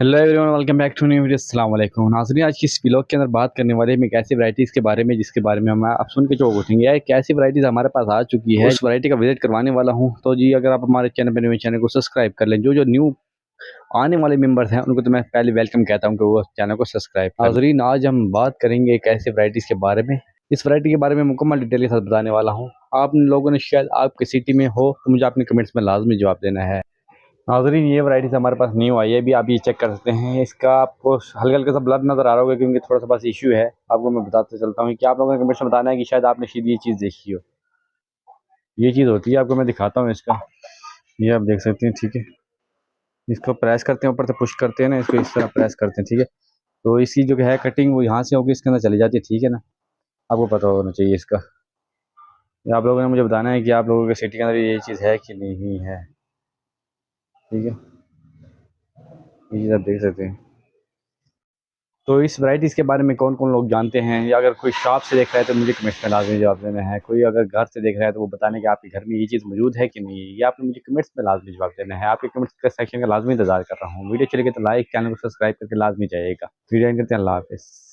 Hello everyone, welcome back to new video. अस्सलाम वालेकुम नाज़रीन, आज की इस व्लॉग के अंदर बात करने वाले हम एक ऐसी वैराइटीज़ के बारे में जिसके बारे में हम आप सुन के चौंक उठेंगे। यार एक ऐसी वैराइटीज़ हमारे पास आ चुकी है, उस वैरायटी का विजिट करवाने वाला हूं। तो जी अगर आप हमारे चैनल पर न्यू, चैनल को सब्सक्राइब कर लें। जो जो न्यू आने वाले मेंबर्स हैं उनको तो मैं पहले वेलकम कहता हूं कि वो चैनल को सब्सक्राइब कर लें। नाज़रीन, आज हम बात करेंगे एक ऐसी वैराइटीज़ के बारे में। इस वैरायटी के बारे में मुकम्मल डिटेल के साथ बताने वाला हूँ। आप लोगों ने शायद आपकी सिटी में हो तो मुझे अपने कमेंट्स में लाजमी जवाब देना है। नाज़रीन, ये वैराइटीज़ हमारे पास न्यू आई है, अभी आप ये चेक कर सकते हैं। इसका आपको हल्का हल्का सा ब्लर नज़र आ रहा होगा क्योंकि थोड़ा सा बस इशू है। आपको मैं बताते चलता हूँ कि आप लोगों ने कमेंट्स में बताना है कि शायद आपने शायद ये चीज़ देखी हो। ये चीज़ होती है, आपको मैं दिखाता हूँ इसका। ये आप देख सकते हैं, ठीक है। इसको प्रेस करते हैं, ऊपर से पुश करते हैं ना, इसको इस तरह प्रेस करते हैं, ठीक है। तो इसकी जो है कटिंग वो यहाँ से होगी, इसके अंदर चली जाती है, ठीक है ना। आपको पता होना चाहिए इसका। ये आप लोगों ने मुझे बताना है कि आप लोगों के सिटी के अंदर ये चीज़ है कि नहीं है, ठीक है। ये चीज़ आप देख सकते हैं। तो इस वैराइटीज़ के बारे में कौन कौन लोग जानते हैं, या अगर कोई शॉप से देख रहा है तो मुझे कमेंट्स में लाजमी जवाब देना है। कोई अगर घर से देख रहा है तो वो बताने कि आपके घर में ये चीज़ मौजूद है कि नहीं है, ये आपने मुझे कमेंट्स में लाजमी जवाब देना है। आपके कमेंट्स का सेक्शन का लाजमी इंतजार कर रहा हूँ। वीडियो चलेगी तो लाइक, चैनल को सब्सक्राइब करके लाजमी जाइएगा। वीडियो एंड करते हैं। अल्लाह हाफिज़।